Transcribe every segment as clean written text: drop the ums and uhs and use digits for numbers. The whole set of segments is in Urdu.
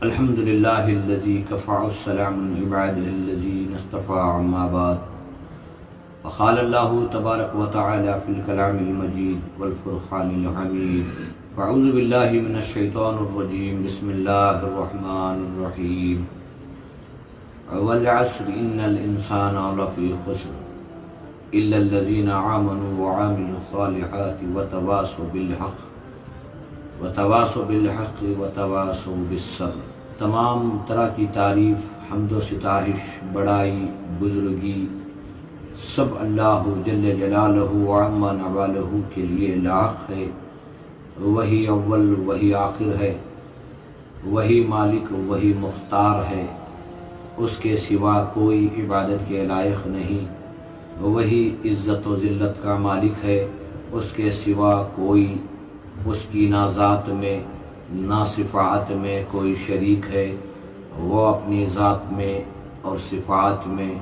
الحمد للہ الذی کفى السلام عبادہ الذین اصطفى عما بعد وقال اللہ تبارک وتعالی فی الکلام المجید والفرقان الحمید اعوذ باللہ من الشیطان الرجیم بسم اللہ الرحمن الرحیم والعصر ان الانسان لفی خسر الا الذین آمنوا وعملوا الصالحات وتواصوا بالحق وتواصوا بالحق وتواصوا بالصبر۔ تمام طرح کی تعریف، حمد و ستائش، بڑائی، بزرگی سب اللہ جل جلالہ وعم نوالہ کے لیے لاحق ہے۔ وہی اول، وہی آخر ہے، وہی مالک، وہی مختار ہے، اس کے سوا کوئی عبادت کے لائق نہیں۔ وہی عزت و ذلت کا مالک ہے، اس کے سوا کوئی اس کی نہ ذات میں نہ صفات میں کوئی شریک ہے۔ وہ اپنی ذات میں اور صفات میں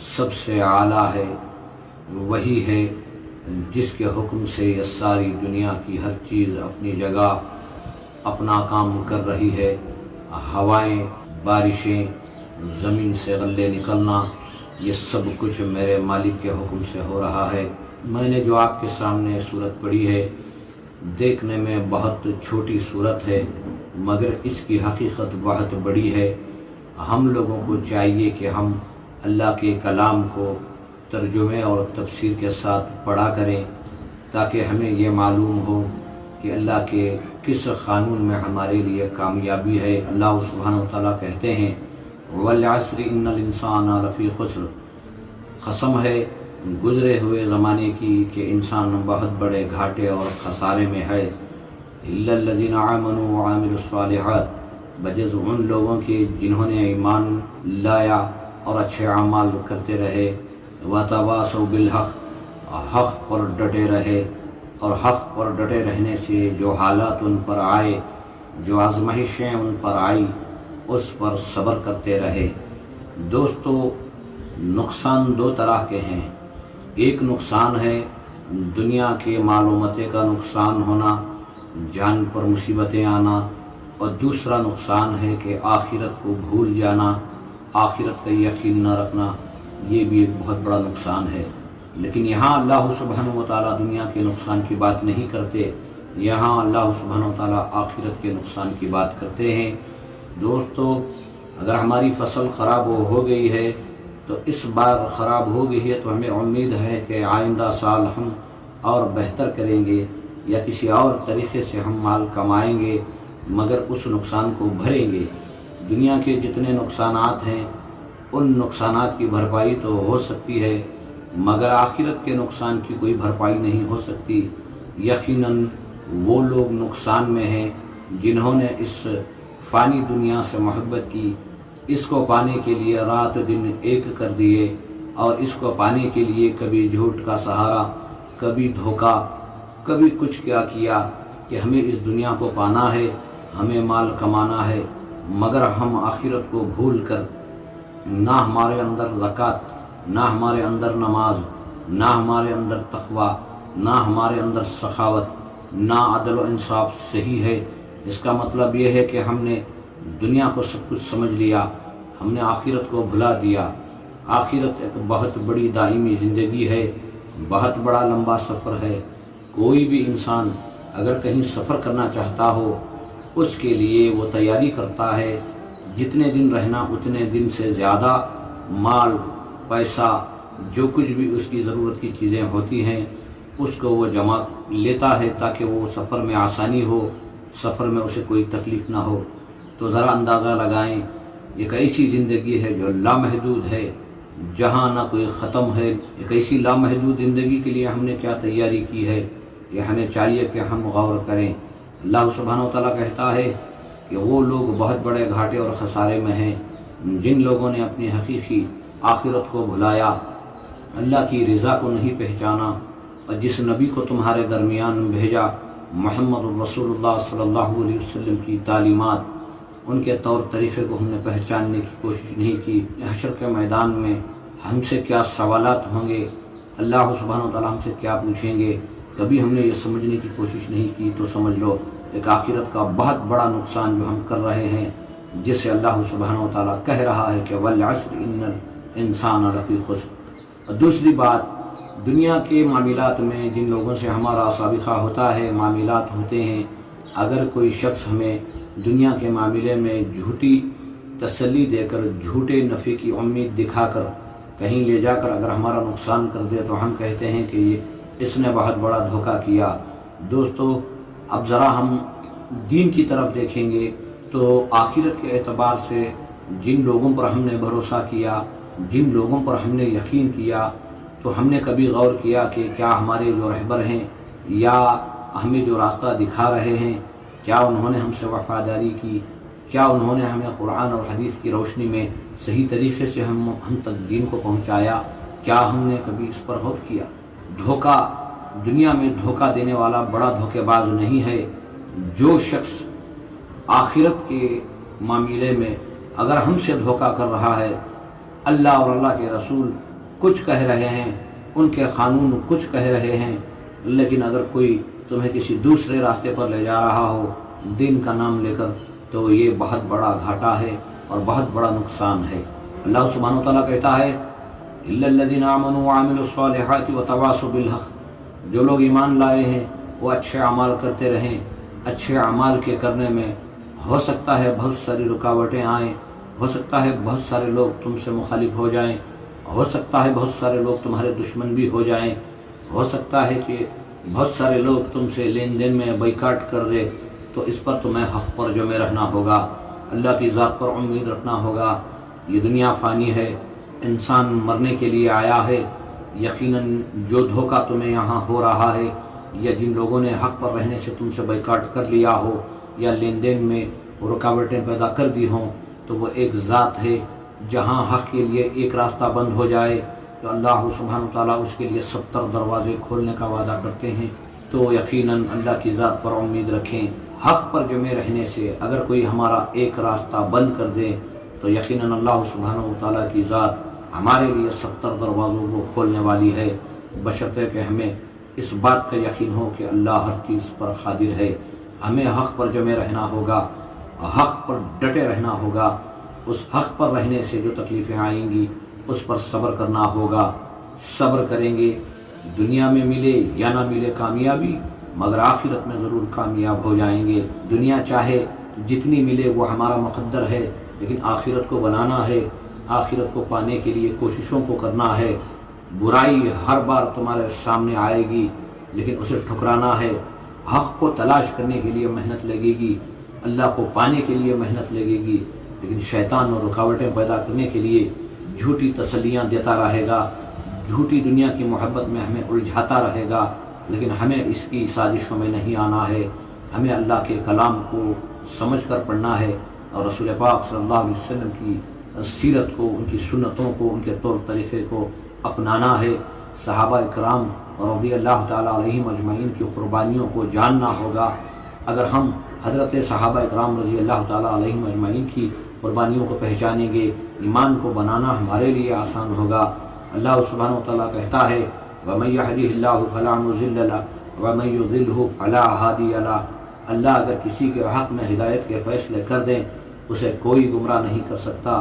سب سے اعلیٰ ہے۔ وہی ہے جس کے حکم سے یہ ساری دنیا کی ہر چیز اپنی جگہ اپنا کام کر رہی ہے۔ ہوائیں، بارشیں، زمین سے غلے نکلنا، یہ سب کچھ میرے مالک کے حکم سے ہو رہا ہے۔ میں نے جو آپ کے سامنے صورت پڑھی ہے، دیکھنے میں بہت چھوٹی صورت ہے، مگر اس کی حقیقت بہت بڑی ہے۔ ہم لوگوں کو چاہیے کہ ہم اللہ کے کلام کو ترجمے اور تفسیر کے ساتھ پڑھا کریں، تاکہ ہمیں یہ معلوم ہو کہ اللہ کے کس قانون میں ہمارے لیے کامیابی ہے۔ اللہ سبحانہ وتعالیٰ کہتے ہیں والعصر ان الانسان لفی خسر، قسم ہے گزرے ہوئے زمانے کی کہ انسان بہت بڑے گھاٹے اور خسارے میں ہے۔ الا الذین آمنوا وعملوا الصالحات، بجز ان لوگوں کے جنہوں نے ایمان لایا اور اچھے اعمال کرتے رہے۔ وتواصوا بالحق، حق پر ڈٹے رہے، اور حق پر ڈٹے رہنے سے جو حالات ان پر آئے، جو آزمائشیں ان پر آئی، اس پر صبر کرتے رہے۔ دوستو، نقصان دو طرح کے ہیں۔ ایک نقصان ہے دنیا کے مال و متے کا نقصان ہونا، جان پر مصیبتیں آنا، اور دوسرا نقصان ہے کہ آخرت کو بھول جانا، آخرت کا یقین نہ رکھنا۔ یہ بھی ایک بہت بڑا نقصان ہے۔ لیکن یہاں اللہ سبحانہ وتعالیٰ دنیا کے نقصان کی بات نہیں کرتے، یہاں اللہ سبحانہ وتعالیٰ آخرت کے نقصان کی بات کرتے ہیں۔ دوستو، اگر ہماری فصل خراب ہو گئی ہے تو اس بار خراب ہو گئی ہے تو ہمیں امید ہے کہ آئندہ سال ہم اور بہتر کریں گے، یا کسی اور طریقے سے ہم مال کمائیں گے، مگر اس نقصان کو بھریں گے۔ دنیا کے جتنے نقصانات ہیں ان نقصانات کی بھرپائی تو ہو سکتی ہے، مگر آخرت کے نقصان کی کوئی بھرپائی نہیں ہو سکتی۔ یقیناً وہ لوگ نقصان میں ہیں جنہوں نے اس فانی دنیا سے محبت کی، اس کو پانے کے لیے رات دن ایک کر دیے، اور اس کو پانے کے لیے کبھی جھوٹ کا سہارا، کبھی دھوکہ، کبھی کچھ کیا کہ ہمیں اس دنیا کو پانا ہے، ہمیں مال کمانا ہے، مگر ہم آخرت کو بھول کر نہ ہمارے اندر زکوٰۃ، نہ ہمارے اندر نماز، نہ ہمارے اندر تقویٰ، نہ ہمارے اندر سخاوت، نہ عدل و انصاف صحیح ہے۔ اس کا مطلب یہ ہے کہ ہم نے دنیا کو سب کچھ سمجھ لیا، ہم نے آخرت کو بھلا دیا۔ آخرت ایک بہت بڑی دائمی زندگی ہے، بہت بڑا لمبا سفر ہے۔ کوئی بھی انسان اگر کہیں سفر کرنا چاہتا ہو، اس کے لیے وہ تیاری کرتا ہے، جتنے دن رہنا اتنے دن سے زیادہ مال، پیسہ، جو کچھ بھی اس کی ضرورت کی چیزیں ہوتی ہیں اس کو وہ جمع لیتا ہے، تاکہ وہ سفر میں آسانی ہو، سفر میں اسے کوئی تکلیف نہ ہو۔ تو ذرا اندازہ لگائیں، ایک ایسی زندگی ہے جو لامحدود ہے، جہاں نہ کوئی ختم ہے۔ ایک ایسی لامحدود زندگی کے لیے ہم نے کیا تیاری کی ہے، یہ ہمیں چاہیے کہ ہم غور کریں۔ اللہ سبحانہ وتعالیٰ کہتا ہے کہ وہ لوگ بہت بڑے گھاٹے اور خسارے میں ہیں جن لوگوں نے اپنی حقیقی آخرت کو بھلایا، اللہ کی رضا کو نہیں پہچانا، اور جس نبی کو تمہارے درمیان بھیجا، محمد الرسول اللہ صلی اللہ علیہ وسلم کی تعلیمات، ان کے طور طریقے کو ہم نے پہچاننے کی کوشش نہیں کی۔ حشر کے میدان میں ہم سے کیا سوالات ہوں گے، اللہ سبحانہ وتعالیٰ ہم سے کیا پوچھیں گے، کبھی ہم نے یہ سمجھنے کی کوشش نہیں کی، تو سمجھ لو ایک آخرت کا بہت بڑا نقصان جو ہم کر رہے ہیں، جسے اللہ سبحانہ و تعالیٰ کہہ رہا ہے کہ والعصر ان الانسان لفی خسر۔ اور دوسری بات، دنیا کے معاملات میں جن لوگوں سے ہمارا سابقہ ہوتا ہے، معاملات ہوتے ہیں، اگر کوئی شخص ہمیں دنیا کے معاملے میں جھوٹی تسلی دے کر، جھوٹے نفع کی امید دکھا کر کہیں لے جا کر اگر ہمارا نقصان کر دے تو ہم کہتے ہیں کہ اس نے بہت بڑا دھوکہ کیا۔ دوستو، اب ذرا ہم دین کی طرف دیکھیں گے تو آخرت کے اعتبار سے جن لوگوں پر ہم نے بھروسہ کیا، جن لوگوں پر ہم نے یقین کیا، تو ہم نے کبھی غور کیا کہ کیا ہمارے جو رہبر ہیں یا ہمیں جو راستہ دکھا رہے ہیں، کیا انہوں نے ہم سے وفاداری کی؟ کیا انہوں نے ہمیں قرآن اور حدیث کی روشنی میں صحیح طریقے سے ہم تک دین کو پہنچایا؟ کیا ہم نے کبھی اس پر غور کیا؟ دھوکہ، دنیا میں دھوکہ دینے والا بڑا دھوکے باز نہیں ہے۔ جو شخص آخرت کے معاملے میں اگر ہم سے دھوکہ کر رہا ہے، اللہ اور اللہ کے رسول کچھ کہہ رہے ہیں، ان کے قانون کچھ کہہ رہے ہیں، لیکن اگر کوئی تمہیں کسی دوسرے راستے پر لے جا رہا ہو دین کا نام لے کر، تو یہ بہت بڑا گھاٹا ہے اور بہت بڑا نقصان ہے۔ اللہ سبحانہ وتعالیٰ کہتا ہے الا الذین آمنوا وعملوا الصالحات وتواصوا بالحق، جو لوگ ایمان لائے ہیں وہ اچھے اعمال کرتے رہیں۔ اچھے اعمال کے کرنے میں ہو سکتا ہے بہت ساری رکاوٹیں آئیں، ہو سکتا ہے بہت سارے لوگ تم سے مخالف ہو جائیں، ہو سکتا ہے بہت سارے لوگ تمہارے دشمن بھی ہو جائیں، ہو سکتا ہے کہ بہت سارے لوگ تم سے لین دین میں بائیکاٹ کر دے، تو اس پر تمہیں حق پر جمے رہنا ہوگا، اللہ کی ذات پر امید رکھنا ہوگا۔ یہ دنیا فانی ہے، انسان مرنے کے لیے آیا ہے۔ یقیناً جو دھوکہ تمہیں یہاں ہو رہا ہے یا جن لوگوں نے حق پر رہنے سے تم سے بائیکاٹ کر لیا ہو یا لین دین میں رکاوٹیں پیدا کر دی ہوں، تو وہ ایک ذات ہے۔ جہاں حق کے لیے ایک راستہ بند ہو جائے تو اللہ سبحانہ وتعالیٰ اس کے لیے 70 دروازے کھولنے کا وعدہ کرتے ہیں۔ تو یقیناً اللہ کی ذات پر امید رکھیں۔ حق پر جمے رہنے سے اگر کوئی ہمارا ایک راستہ بند کر دے تو یقیناً اللہ سبحانہ وتعالیٰ کی ذات ہمارے لیے 70 دروازوں کو کھولنے والی ہے، بشرطے کہ ہمیں اس بات کا یقین ہو کہ اللہ ہر چیز پر قادر ہے۔ ہمیں حق پر جمے رہنا ہوگا، حق پر ڈٹے رہنا ہوگا۔ اس حق پر رہنے سے جو تکلیفیں آئیں گی اس پر صبر کرنا ہوگا۔ صبر کریں گے، دنیا میں ملے یا نہ ملے کامیابی، مگر آخرت میں ضرور کامیاب ہو جائیں گے۔ دنیا چاہے جتنی ملے وہ ہمارا مقدر ہے، لیکن آخرت کو بنانا ہے، آخرت کو پانے کے لیے کوششوں کو کرنا ہے۔ برائی ہر بار تمہارے سامنے آئے گی، لیکن اسے ٹھکرانا ہے۔ حق کو تلاش کرنے کے لیے محنت لگے گی، اللہ کو پانے کے لیے محنت لگے گی، لیکن شیطان اور رکاوٹیں پیدا کرنے کے لیے جھوٹی تسلیاں دیتا رہے گا، جھوٹی دنیا کی محبت میں ہمیں الجھاتا رہے گا۔ لیکن ہمیں اس کی سازشوں میں نہیں آنا ہے، ہمیں اللہ کے کلام کو سمجھ کر پڑھنا ہے اور رسول پاک صلی اللہ علیہ وسلم کی سیرت کو، ان کی سنتوں کو، ان کے طور طریقے کو اپنانا ہے۔ صحابہ کرام رضی اللہ تعالیٰ علیہم اجمعین کی قربانیوں کو جاننا ہوگا۔ اگر ہم حضرت صحابہ کرام رضی اللہ تعالیٰ علیہم اجمعین کی قربانیوں کو پہچانیں گے، ایمان کو بنانا ہمارے لیے آسان ہوگا۔ اللہ سبحانہ وتعالیٰ کہتا ہے وَمَن يَهْدِهِ اللَّهُ فَلَا مُضِلَّ لَهُ وَمَن يُضِلْهُ فَلَا هَادِيَ لَهُ۔ اللہ اگر کسی کے حق میں ہدایت کے فیصلے کر دیں اسے کوئی گمراہ نہیں کر سکتا،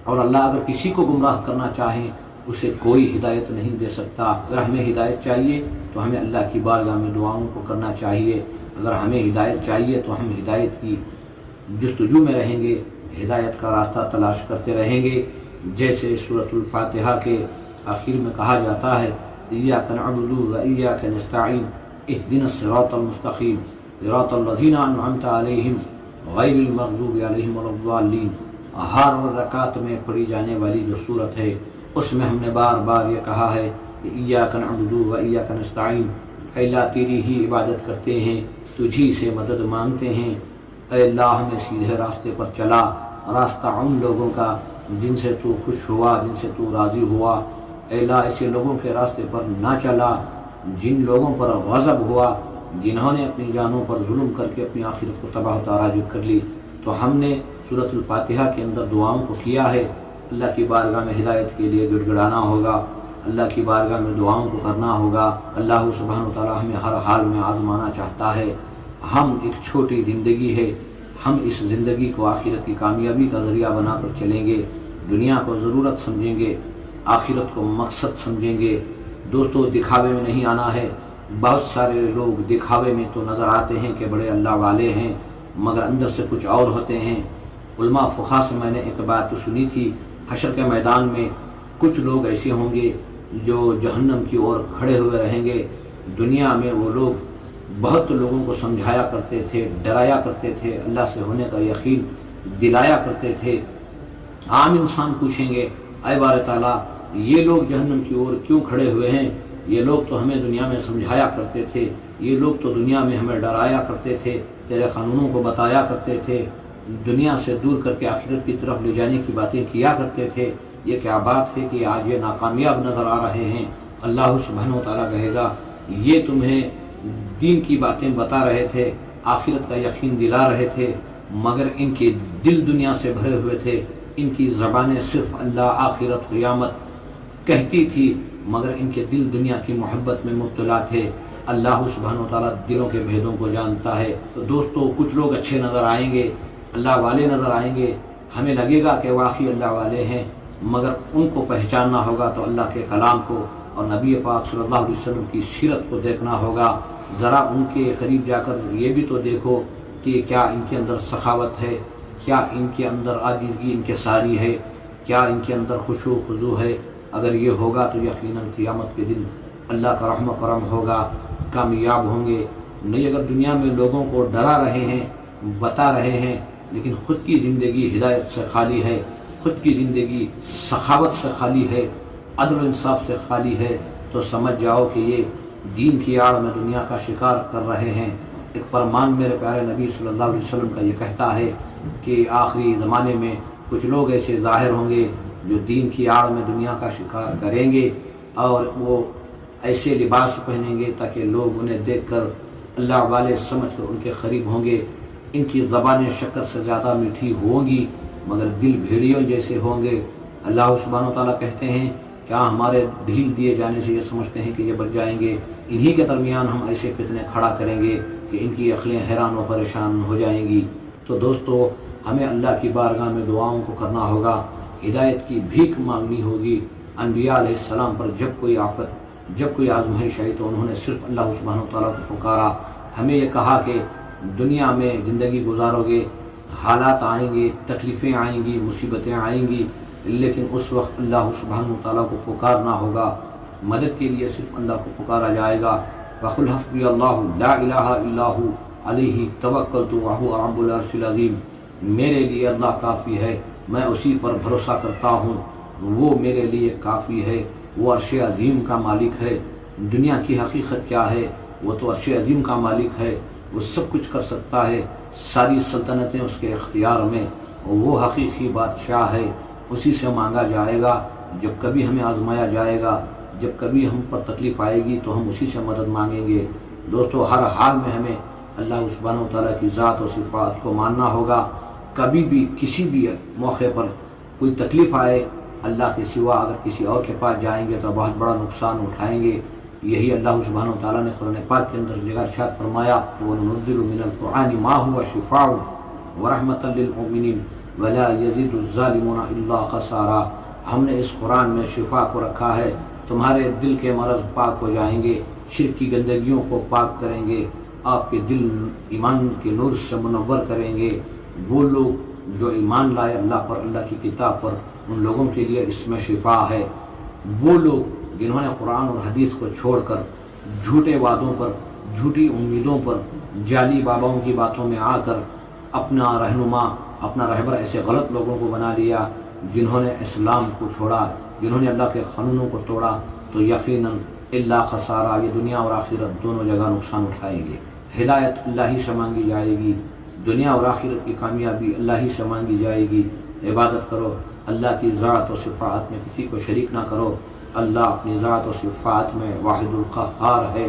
اور اللہ اگر کسی کو گمراہ کرنا چاہیں اسے کوئی ہدایت نہیں دے سکتا۔ اگر ہمیں ہدایت چاہیے تو ہمیں اللہ کی بارگاہ میں دعاؤں کو کرنا چاہیے۔ اگر ہمیں ہدایت چاہیے تو ہم ہدایت کی جستجو میں رہیں گے، ہدایت کا راستہ تلاش کرتے رہیں گے۔ جیسے سورۃ الفاتحہ کے آخر میں کہا جاتا ہے ایاک نعبد و ایاک نستعین اہدنا الصراط المستقیم صراط الذین انعمت علیہم غیر المغضوب علیہم ولا الضالین۔ ہر رکعت میں پڑھی جانے والی جو سورت ہے اس میں ہم نے بار بار یہ کہا ہے کہ ایاک نعبد و ایاک نستعین، اے اللہ تیری ہی عبادت کرتے ہیں، تجھی سے مدد مانگتے ہیں۔ اے اللہ ہمیں سیدھے راستے پر چلا، راستہ ان لوگوں کا جن سے تو خوش ہوا، جن سے تو راضی ہوا۔ اے اللہ ایسے لوگوں کے راستے پر نہ چلا جن لوگوں پر غضب ہوا، جنہوں نے اپنی جانوں پر ظلم کر کے اپنی آخرت کو تباہ و تاراج کر لی۔ تو ہم نے سورۃ الفاتحہ کے اندر دعاؤں کو کیا ہے، اللہ کی بارگاہ میں ہدایت کے لیے گڑ گڑانا ہوگا، اللہ کی بارگاہ میں دعاؤں کو کرنا ہوگا۔ اللہ سبحانہ وتعالیٰ ہمیں ہر حال میں آزمانا چاہتا ہے۔ ہم ایک چھوٹی زندگی ہے، ہم اس زندگی کو آخرت کی کامیابی کا ذریعہ بنا کر چلیں گے، دنیا کو ضرورت سمجھیں گے، آخرت کو مقصد سمجھیں گے۔ دوستو دکھاوے میں نہیں آنا ہے۔ بہت سارے لوگ دکھاوے میں تو نظر آتے ہیں کہ بڑے اللہ والے ہیں، مگر اندر سے کچھ اور ہوتے ہیں۔ علماء فقہا سے میں نے ایک بات تو سنی تھی، حشر کے میدان میں کچھ لوگ ایسے ہوں گے جو جہنم کی اور کھڑے ہوئے رہیں گے۔ دنیا میں وہ لوگ بہت لوگوں کو سمجھایا کرتے تھے، ڈرایا کرتے تھے، اللہ سے ہونے کا یقین دلایا کرتے تھے۔ عام انسان پوچھیں گے، اے بار تعالیٰ یہ لوگ جہنم کی اور کیوں کھڑے ہوئے ہیں؟ یہ لوگ تو ہمیں دنیا میں سمجھایا کرتے تھے، یہ لوگ تو دنیا میں ہمیں ڈرایا کرتے تھے، تیرے قانونوں کو بتایا کرتے تھے، دنیا سے دور کر کے آخرت کی طرف لے جانے کی باتیں کیا کرتے تھے، یہ کیا بات ہے کہ آج یہ ناکامیاب نظر آ رہے ہیں؟ اللہ سبحانہ و تعالیٰ کہے گا یہ تمہیں دین کی باتیں بتا رہے تھے، آخرت کا یقین دلا رہے تھے، مگر ان کے دل دنیا سے بھرے ہوئے تھے، ان کی زبانیں صرف اللہ آخرت قیامت کہتی تھی، مگر ان کے دل دنیا کی محبت میں مبتلا تھے۔ اللہ سبحانہ و تعالیٰ دلوں کے بھیدوں کو جانتا ہے۔ تو دوستو کچھ لوگ اچھے نظر آئیں گے، اللہ والے نظر آئیں گے، ہمیں لگے گا کہ واقعی اللہ والے ہیں، مگر ان کو پہچاننا ہوگا تو اللہ کے کلام کو اور نبی پاک صلی اللہ علیہ وسلم کی سیرت کو دیکھنا ہوگا۔ ذرا ان کے قریب جا کر یہ بھی تو دیکھو کہ کیا ان کے اندر سخاوت ہے، کیا ان کے اندر عاجزگی انکساری ہے، کیا ان کے اندر خشوع و خضوع ہے۔ اگر یہ ہوگا تو یقیناً قیامت کے دن اللہ کا رحم و کرم ہوگا، کامیاب ہوں گے۔ نہیں اگر دنیا میں لوگوں کو ڈرا رہے ہیں، بتا رہے ہیں، لیکن خود کی زندگی ہدایت سے خالی ہے، خود کی زندگی سخاوت سے خالی ہے، عدل و انصاف سے خالی ہے، تو سمجھ جاؤ کہ یہ دین کی آڑ میں دنیا کا شکار کر رہے ہیں۔ ایک فرمان میرے پیارے نبی صلی اللہ علیہ وسلم کا یہ کہتا ہے کہ آخری زمانے میں کچھ لوگ ایسے ظاہر ہوں گے جو دین کی آڑ میں دنیا کا شکار کریں گے، اور وہ ایسے لباس پہنیں گے تاکہ لوگ انہیں دیکھ کر اللہ والے سمجھ کر ان کے قریب ہوں گے۔ ان کی زبانیں شکر سے زیادہ میٹھی ہوں گی، مگر دل بھیڑیوں جیسے ہوں گے۔ اللہ سبحانہ و تعالیٰ کہتے ہیں کیا ہمارے ڈھیل دیے جانے سے یہ سمجھتے ہیں کہ یہ بچ جائیں گے؟ انہی کے درمیان ہم ایسے فتنے کھڑا کریں گے کہ ان کی عقلیں حیران و پریشان ہو جائیں گی۔ تو دوستو ہمیں اللہ کی بارگاہ میں دعاؤں کو کرنا ہوگا، ہدایت کی بھیک مانگنی ہوگی۔ انبیاء علیہ السلام پر جب کوئی آفت، جب کوئی آزمائش آئی تو انہوں نے صرف اللہ سبحانہ و تعالیٰ کو پکارا۔ ہمیں یہ کہا کہ دنیا میں زندگی گزارو گے، حالات آئیں گے، تکلیفیں آئیں گی، مصیبتیں آئیں گی، لیکن اس وقت اللہ سبحانہ و تعالیٰ کو پکارنا ہوگا، مدد کے لیے صرف اللہ کو پکارا جائے گا۔ وَقُلْ حَسْبِيَ اللَّهُ لَا إِلَٰهَ إِلَّا هُوَ عَلَيْهِ تَوَكَّلْتُ وَهُوَ رَبُّ الْعَرْشِ الْعَظِيمِ۔ میرے لیے اللہ کافی ہے، میں اسی پر بھروسہ کرتا ہوں، وہ میرے لیے کافی ہے، وہ عرش عظیم کا مالک ہے۔ دنیا کی حقیقت کیا ہے؟ وہ تو عرش عظیم کا مالک ہے، وہ سب کچھ کر سکتا ہے، ساری سلطنتیں اس کے اختیار میں، وہ حقیقی بادشاہ ہے، اسی سے مانگا جائے گا۔ جب کبھی ہمیں آزمایا جائے گا، جب کبھی ہم پر تکلیف آئے گی تو ہم اسی سے مدد مانگیں گے۔ دوستو ہر حال میں ہمیں اللہ سبحانہ و تعالیٰ کی ذات و صفات کو ماننا ہوگا۔ کبھی بھی کسی بھی موقع پر کوئی تکلیف آئے، اللہ کے سوا اگر کسی اور کے پاس جائیں گے تو بہت بڑا نقصان اٹھائیں گے۔ یہی اللہ سبحانہ و تعالیٰ نے قرآن پاک کے اندر جگہ ارشاد فرمایا وَنُنَزِّلُ مِنَ الْقُرْآنِ مَا هُوَ شِفَاءٌ وَرَحْمَةً لِّلْمُؤْمِنِينَ وَلَا يَزِيدُ الظَّالِمُونَ إِلَّا خَسَارًا۔ ہم نے اس قرآن میں شفا کو رکھا ہے، تمہارے دل کے مرض پاک ہو جائیں گے، شرک کی گندگیوں کو پاک کریں گے، آپ کے دل ایمان کے نور سے منور کریں گے۔ وہ لوگ جو ایمان لائے اللہ پر، اللہ کی کتاب پر، ان لوگوں کے لیے اس میں شفا ہے۔ وہ لوگ جنہوں نے قرآن اور حدیث کو چھوڑ کر جھوٹے وعدوں پر، جھوٹی امیدوں پر، جعلی باباؤں کی باتوں میں آ کر اپنا رہنما، اپنا رہبر ایسے غلط لوگوں کو بنا لیا، جنہوں نے اسلام کو چھوڑا، جنہوں نے اللہ کے قانونوں کو توڑا، تو یقیناً اللہ خسارہ، یہ دنیا اور آخرت دونوں جگہ نقصان اٹھائیں گے۔ ہدایت اللہ ہی سے مانگی جائے گی، دنیا اور آخرت کی کامیابی اللہ ہی سے مانگی جائے گی۔ عبادت کرو، اللہ کی ذات و صفات میں کسی کو شریک نہ کرو۔ اللہ اپنی ذات و صفات میں واحد القہار ہے،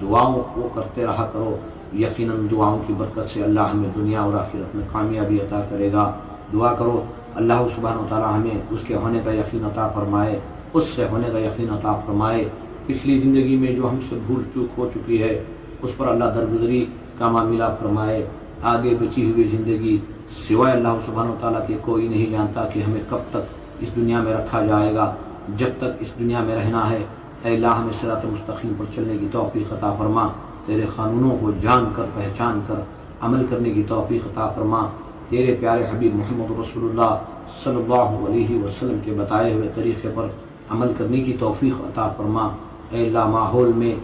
دعاؤں کو کرتے رہا کرو، یقیناً دعاؤں کی برکت سے اللہ ہمیں دنیا اور آخرت میں کامیابی عطا کرے گا۔ دعا کرو اللہ سبحانہ و تعالیٰ ہمیں اس کے ہونے کا یقین عطا فرمائے، اس سے ہونے کا یقین عطا فرمائے۔ پچھلی زندگی میں جو ہم سے بھول چوک ہو چکی ہے اس پر اللہ درگزری کا معاملہ فرمائے۔ آگے بچی ہوئی زندگی سوائے اللہ سبحانہ و تعالیٰ کے کوئی نہیں جانتا کہ ہمیں کب تک اس دنیا میں رکھا جائے گا۔ جب تک اس دنیا میں رہنا ہے اے اللہ ہمیں صراط مستقیم پر چلنے کی توفیق عطا فرما، تیرے قانونوں کو جان کر پہچان کر عمل کرنے کی توفیق عطا فرما، تیرے پیارے حبیب محمد رسول اللہ صلی اللہ علیہ وسلم کے بتائے ہوئے طریقے پر عمل کرنے کی توفیق عطا فرما۔ اے اللہ ماحول میں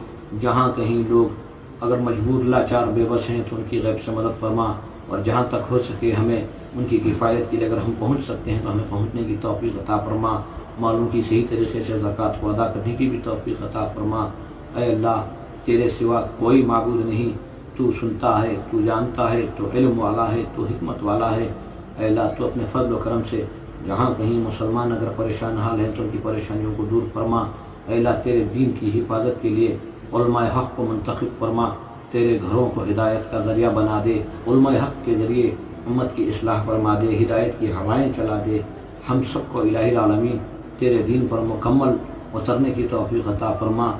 جہاں کہیں لوگ اگر مجبور لاچار بے بس ہیں تو ان کی غیب سے مدد فرما، اور جہاں تک ہو سکے ہمیں ان کی کفایت کے لیے اگر ہم پہنچ سکتے ہیں تو ہمیں پہنچنے کی توفیق عطا فرما، مالوں کی صحیح طریقے سے زکوٰۃ کو ادا کرنے کی بھی توفیق عطا فرما۔ اے اللہ تیرے سوا کوئی معبود نہیں، تو سنتا ہے، تو جانتا ہے، تو علم والا ہے، تو حکمت والا ہے۔ اے اللہ تو اپنے فضل و کرم سے جہاں کہیں مسلمان اگر پریشان حال ہیں تو ان کی پریشانیوں کو دور فرما۔ اے اللہ تیرے دین کی حفاظت کے لیے علماء حق کو منتخب فرما، تیرے گھروں کو ہدایت کا ذریعہ بنا دے، علماء حق کے ذریعے امت کی اصلاح فرما دے، ہدایت کی ہوائیں چلا دے۔ ہم سب کو الہی العالمین تیرے دین پر مکمل اترنے کی توفیق عطا فرما۔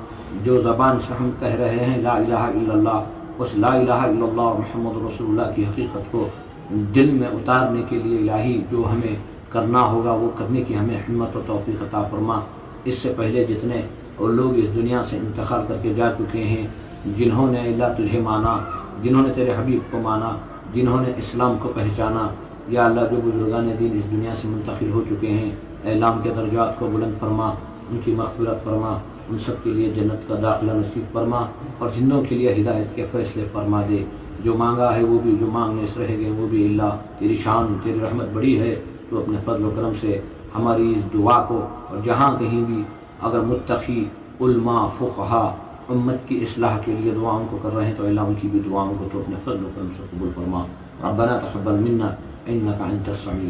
جو زبان سے ہم کہہ رہے ہیں لا الہ الا اللہ، اس لا الہ الا اللہ محمد رسول اللہ کی حقیقت کو دل میں اتارنے کے لیے الہی جو ہمیں کرنا ہوگا وہ کرنے کی ہمیں ہمت و توفیق عطا فرما۔ اس سے پہلے جتنے اور لوگ اس دنیا سے انتقال کر کے جا چکے ہیں، جنہوں نے اللہ تجھے مانا، جنہوں نے تیرے حبیب کو مانا، جنہوں نے اسلام کو پہچانا، یا اللہ جو بزرگان دین اس دنیا سے منتقل ہو چکے ہیں، اے اللہ ان کے درجات کو بلند فرما، ان کی مغفرت فرما، ان سب کے لیے جنت کا داخلہ نصیب فرما، اور جنوں کے لیے ہدایت کے فیصلے فرما دے۔ جو مانگا ہے وہ بھی، جو مانگنے سے رہ گئے وہ بھی، اللہ تیری شان تیری رحمت بڑی ہے، تو اپنے فضل و کرم سے ہماری اس دعا کو، اور جہاں کہیں بھی اگر متقی علماء فقہا امت کی اصلاح کے لیے دعاؤں کو کر رہے ہیں تو اللہ ان کی بھی دعاؤں کو تو اپنے فضل و کرم سے قبول فرما۔ ربنا تقبل منا انک انت السمیع